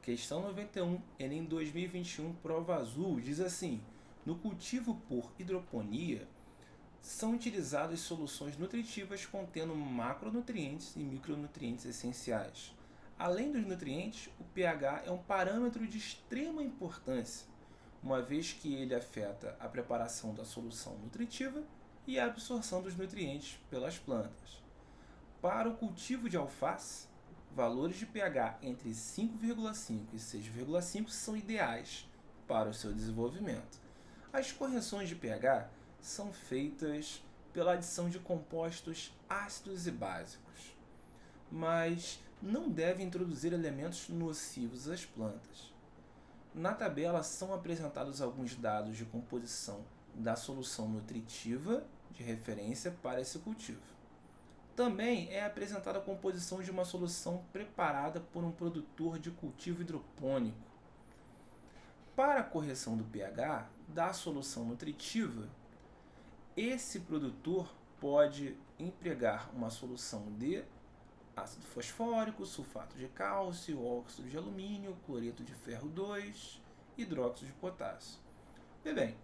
Questão 91, Enem 2021, prova azul, diz assim: no cultivo por hidroponia, são utilizadas soluções nutritivas contendo macronutrientes e micronutrientes essenciais. Além dos nutrientes, o pH é um parâmetro de extrema importância, uma vez que ele afeta a preparação da solução nutritiva e a absorção dos nutrientes pelas plantas. Para o cultivo de alface, valores de pH entre 5,5 e 6,5 são ideais para o seu desenvolvimento. As correções de pH são feitas pela adição de compostos ácidos e básicos, mas não deve introduzir elementos nocivos às plantas. Na tabela são apresentados alguns dados de composição da solução nutritiva de referência para esse cultivo. Também é apresentada a composição de uma solução preparada por um produtor de cultivo hidropônico. Para a correção do pH da solução nutritiva, esse produtor pode empregar uma solução de ácido fosfórico, sulfato de cálcio, óxido de alumínio, cloreto de ferro 2, hidróxido de potássio. Bem,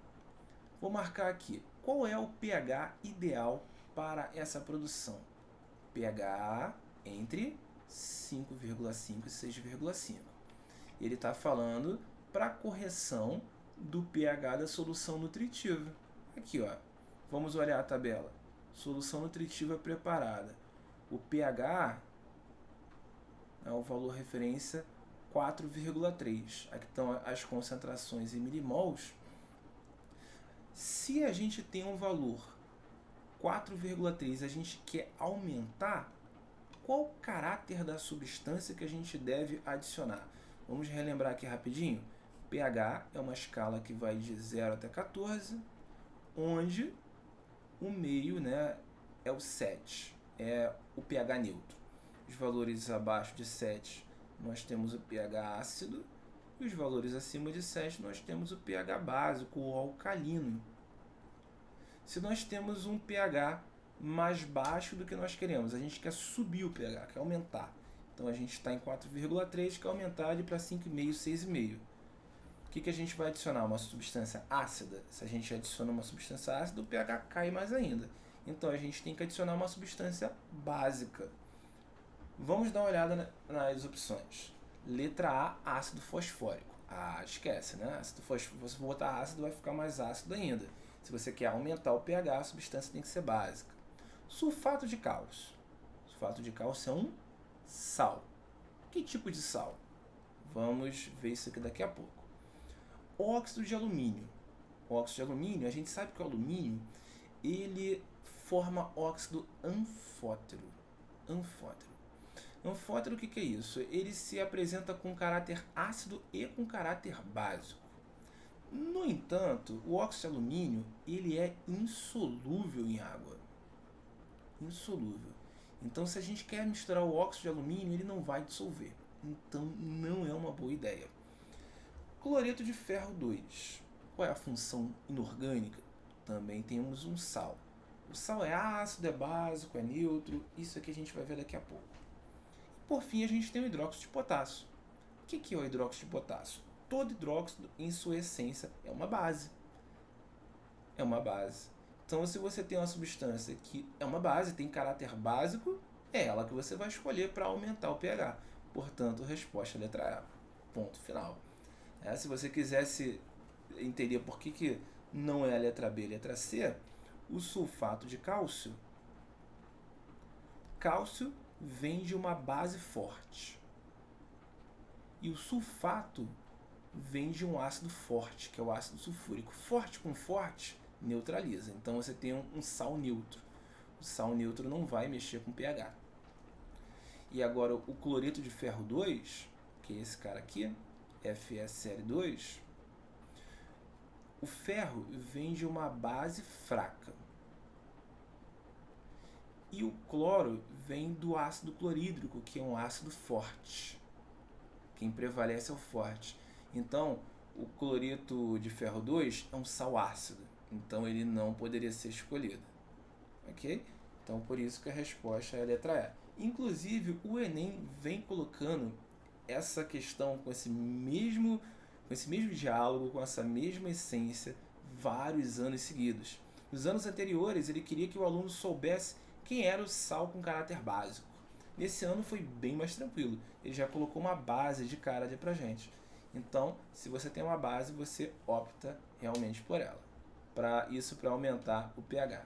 vou marcar aqui qual é o pH ideal para essa produção. pH entre 5,5 e 6,5. Ele está falando para a correção do pH da solução nutritiva. Aqui, ó, vamos olhar a tabela. Solução nutritiva preparada. O pH é o valor referência 4,3. Aqui estão as concentrações em milimols. Se a gente tem um valor 4,3, a gente quer aumentar, qual o caráter da substância que a gente deve adicionar? Vamos relembrar aqui rapidinho. pH é uma escala que vai de 0 até 14, onde o meio, né, é o 7, é o pH neutro. Os valores abaixo de 7 nós temos o pH ácido, e os valores acima de 7 nós temos o pH básico ou alcalino. Se nós temos um pH mais baixo do que nós queremos, a gente quer subir o pH, quer aumentar. Então a gente está em 4,3, quer aumentar ele para 5,5, 6,5. O que a gente vai adicionar? Uma substância ácida. Se a gente adiciona uma substância ácida, o pH cai mais ainda. Então a gente tem que adicionar uma substância básica. Vamos dar uma olhada nas opções. Letra A, ácido fosfórico. Ah, esquece, né? Ácido fosfórico, se você botar ácido, vai ficar mais ácido ainda. Se você quer aumentar o pH, a substância tem que ser básica. Sulfato de cálcio. Sulfato de cálcio é um sal. Que tipo de sal? Vamos ver isso aqui daqui a pouco. Óxido de alumínio. Óxido de alumínio, a gente sabe que o alumínio ele forma óxido anfótero. Anfótero, o que é isso? Ele se apresenta com caráter ácido e com caráter básico. No entanto, o óxido de alumínio ele é insolúvel em água. Insolúvel. Então, se a gente quer misturar o óxido de alumínio, ele não vai dissolver. Então, não é uma boa ideia. Cloreto de ferro 2. Qual é a função inorgânica? Também temos um sal. O sal é ácido, é básico, é neutro. Isso aqui a gente vai ver daqui a pouco. Por fim, a gente tem o hidróxido de potássio. O que é o hidróxido de potássio? Todo hidróxido, em sua essência, é uma base. É uma base. Então, se você tem uma substância que é uma base, tem caráter básico, é ela que você vai escolher para aumentar o pH. Portanto, resposta letra A. Ponto final. Se você quisesse entender por que não é a letra B e a letra C, o sulfato de cálcio, cálcio vem de uma base forte. E o sulfato vem de um ácido forte, que é o ácido sulfúrico. Forte com forte neutraliza. Então você tem um sal neutro. O sal neutro não vai mexer com pH. E agora o cloreto de ferro 2, que é esse cara aqui, FeSl2, o ferro vem de uma base fraca. E o cloro vem do ácido clorídrico, que é um ácido forte. Quem prevalece é o forte. Então, o cloreto de ferro 2 é um sal ácido. Então, ele não poderia ser escolhido. Ok? Então, por isso que a resposta é a letra E. Inclusive, o Enem vem colocando essa questão com esse mesmo diálogo, com essa mesma essência, vários anos seguidos. Nos anos anteriores, ele queria que o aluno soubesse quem era o sal com caráter básico. Nesse ano foi bem mais tranquilo, ele já colocou uma base de cara ali pra gente. Então, se você tem uma base, você opta realmente por ela. Para aumentar o pH.